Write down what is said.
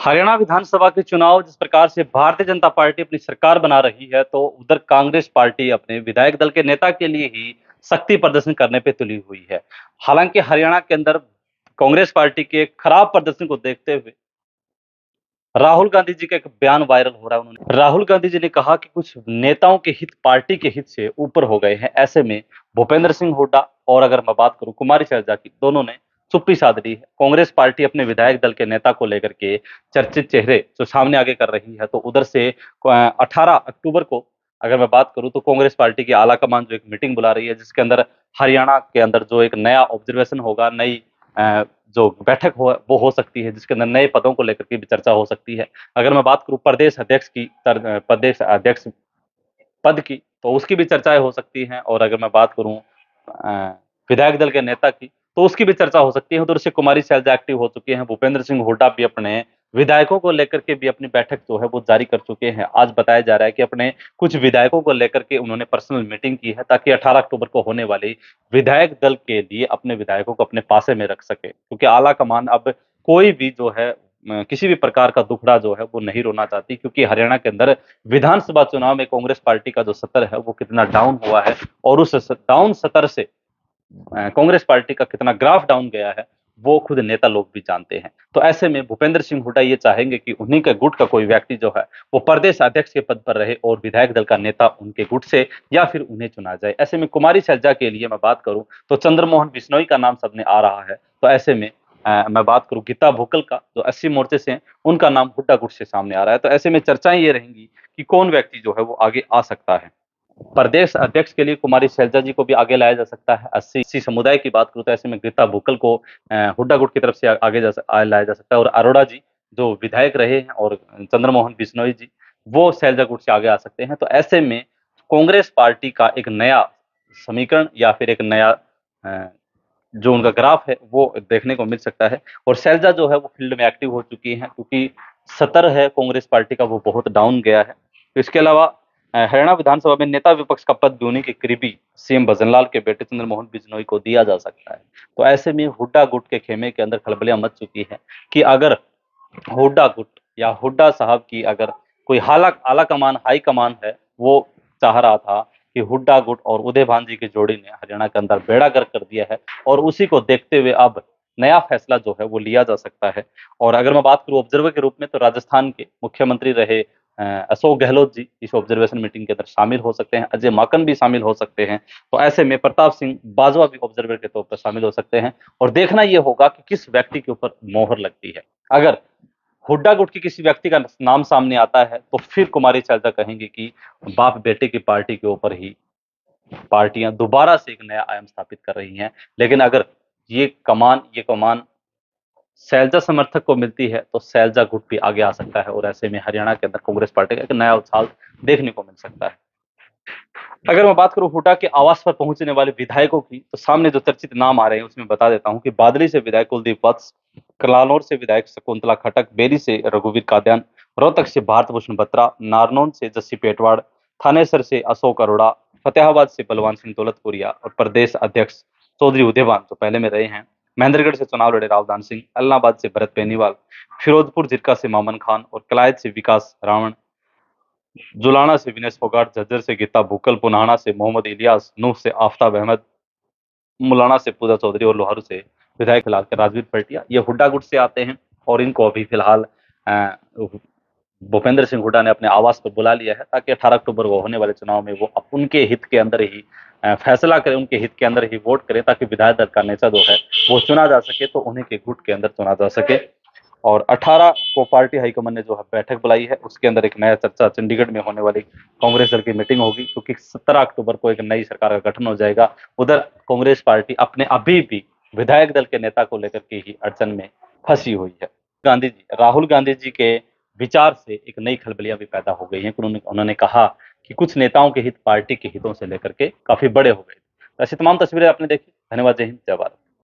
हरियाणा विधानसभा के चुनाव जिस प्रकार से भारतीय जनता पार्टी अपनी सरकार बना रही है, तो उधर कांग्रेस पार्टी अपने विधायक दल के नेता के लिए ही शक्ति प्रदर्शन करने पे तुली हुई है। हालांकि हरियाणा के अंदर कांग्रेस पार्टी के खराब प्रदर्शन को देखते हुए राहुल गांधी जी का एक बयान वायरल हो रहा है। उन्होंने राहुल गांधी जी ने कहा कि कुछ नेताओं के हित पार्टी के हित से ऊपर हो गए हैं। ऐसे में भूपेंद्र सिंह हुड्डा और अगर मैं बात करूं कुमारी शैलजा की, दोनों ने चुप्पी साध ली है। कांग्रेस पार्टी अपने विधायक दल के नेता को लेकर के चर्चित चेहरे जो सामने आगे कर रही है, तो उधर से 18 अक्टूबर को अगर मैं बात करूं तो कांग्रेस पार्टी की आला कमान जो एक मीटिंग बुला रही है, जिसके अंदर हरियाणा के अंदर जो एक नया ऑब्जर्वेशन होगा, नई जो बैठक वो हो सकती है, जिसके अंदर नए पदों को लेकर के भी चर्चा हो सकती है। अगर मैं बात करूं प्रदेश अध्यक्ष पद की, तो उसकी भी चर्चाएं हो सकती हैं। और अगर मैं बात करूं विधायक दल के नेता की, तो उसकी भी चर्चा हो सकती है। उधर से कुमारी शैलजा एक्टिव हो चुके हैं। भूपेंद्र सिंह हुड्डा भी अपने विधायकों को लेकर के भी अपनी बैठक जो है वो जारी कर चुके हैं। आज बताया जा रहा है कि अपने कुछ विधायकों को लेकर के उन्होंने पर्सनल मीटिंग की है, ताकि 18 अक्टूबर को होने वाली विधायक दल के लिए अपने विधायकों को अपने पासे में रख सके, क्योंकि आला कमान अब कोई भी जो है किसी भी प्रकार का दुखड़ा जो है वो नहीं रोना चाहती, क्योंकि हरियाणा के अंदर विधानसभा चुनाव में कांग्रेस पार्टी का जो सतर है वो कितना डाउन हुआ है, और उस डाउन सतर से कांग्रेस पार्टी का कितना ग्राफ डाउन गया है, वो खुद नेता लोग भी जानते हैं। तो ऐसे में भूपेंद्र सिंह हुड्डा ये चाहेंगे कि उन्हीं के गुट का कोई व्यक्ति जो है वो प्रदेश अध्यक्ष के पद पर रहे और विधायक दल का नेता उनके गुट से या फिर उन्हें चुना जाए। ऐसे में कुमारी शैलजा के लिए मैं बात करूं तो चंद्रमोहन बिश्नोई का नाम सबने आ रहा है। तो ऐसे में मैं बात करूं गीता भुक्कल का, जो 80 मोर्चे से हैं, उनका नाम हुड्डा गुट से सामने आ रहा है। तो ऐसे में चर्चाएं ये रहेंगी कि कौन व्यक्ति जो है वो आगे आ सकता है। प्रदेश अध्यक्ष के लिए कुमारी शैलजा जी को भी आगे लाया जा सकता है। 80 समुदाय की बात करूं तो ऐसे में गीता भुक्कल को हुड्डा गुट की तरफ से आगे लाया जा सकता है। और अरोड़ा जी जो विधायक रहे हैं, और चंद्रमोहन बिश्नोई जी वो शैलजा गुट से आगे आ सकते हैं। तो ऐसे में कांग्रेस पार्टी का एक नया समीकरण या फिर एक नया जो उनका ग्राफ है वो देखने को मिल सकता है। और शैलजा जो है वो फील्ड में एक्टिव हो चुकी हैं, क्योंकि सतर है कांग्रेस पार्टी का वो बहुत डाउन गया है। तो इसके अलावा हरियाणा विधानसभा में नेता विपक्ष का पद भी उन्हीं के करीबी सीएम भजनलाल के बेटे चंद्रमोहन बिश्नोई को दिया जा सकता है। तो ऐसे में हुड्डा गुट के खेमे के अंदर खलबलियां मच चुकी है कि अगर हुड्डा गुट या हुड्डा साहब की अगर कोई आला कमान हाई कमान है, वो चाह रहा था कि हुड्डा गुट और उदय भान जी की जोड़ी ने हरियाणा के अंदर बेड़ा गर्क कर दिया है, और उसी को देखते हुए अब नया फैसला जो है वो लिया जा सकता है। और अगर मैं बात करूं ऑब्जर्वर के रूप में, तो राजस्थान के मुख्यमंत्री रहे अशोक गहलोत जी इस ऑब्जर्वेशन मीटिंग के अंदर शामिल हो सकते हैं। अजय माकन भी शामिल हो सकते हैं। तो ऐसे में प्रताप सिंह बाजवा भी ऑब्जर्वर के तौर पर शामिल हो सकते हैं। और देखना यह होगा कि किस व्यक्ति के ऊपर मोहर लगती है। अगर हुड्डा गुट की किसी व्यक्ति का नाम सामने आता है, तो फिर कुमारी शैलजा कहेंगे कि बाप बेटे की पार्टी के ऊपर ही पार्टियां दोबारा से एक नया आयाम स्थापित कर रही हैं। लेकिन अगर ये कमान शैलजा समर्थक को मिलती है, तो शैलजा गुट भी आगे आ सकता है, और ऐसे में हरियाणा के अंदर कांग्रेस पार्टी का एक नया उछाल देखने को मिल सकता है। अगर मैं बात करूं हुड्डा के आवास पर पहुंचने वाले विधायकों की, तो सामने जो चर्चित नाम आ रहे हैं उसमें बता देता हूं कि बादली से विधायक कुलदीप वत्स, कलानौर से विधायक शकुंतला खटक, बेरी से रघुवीर कादयान, रोहतक से भारत भूषण बत्रा, नारनौल से जस्सी पेटवाड़, थानेसर से अशोक अरोड़ा, फतेहाबाद से बलवान सिंह दौलतपुरिया, और प्रदेश अध्यक्ष चौधरी उदयवान जो पहले में रहे हैं, महेंद्रगढ़ से चुनाव लड़े रावदान सिंह, अलनाबाद से भरत बेनीवाल, फिरोजपुर जिरका से मामन खान, और कलायत से विकास रावण, जुलाना से विनेश फोगाट, झज्जर से गीता भुक्कल, पुनाहाना से मोहम्मद इलियास, नूह से आफताब अहमद, मुलाना से पूजा चौधरी, और लोहारू से विधायक फिलहाल के राजवीर पर्टिया, ये हुड्डा गुट से आते हैं। और इनको अभी फिलहाल भूपेंद्र सिंह हुड्डा ने अपने आवास पर बुला लिया है, ताकि 18 अक्टूबर को होने वाले चुनाव में वो उनके हित के अंदर ही फैसला करें, उनके हित के अंदर ही वोट करें, ताकि विधायक दल का नेता जो है वो चुना जा सके, तो उन्हीं के गुट के अंदर चुना जा सके। और 18 को पार्टी हाईकमान ने जो है बैठक बुलाई है, उसके अंदर एक नया चर्चा चंडीगढ़ में होने वाली कांग्रेस दल की मीटिंग होगी, क्योंकि 17 अक्टूबर को एक नई सरकार का गठन हो जाएगा। उधर कांग्रेस पार्टी अपने अभी भी विधायक दल के नेता को लेकर के ही अड़चन में फंसी हुई है। राहुल गांधी जी के विचार से एक नई खलबलियां भी पैदा हो गई हैं। उन्होंने कहा कि कुछ नेताओं के हित पार्टी के हितों से लेकर के काफी बड़े हो गए। ऐसी तमाम तस्वीरें आपने देखी। धन्यवाद। जय हिंद, जय भारत।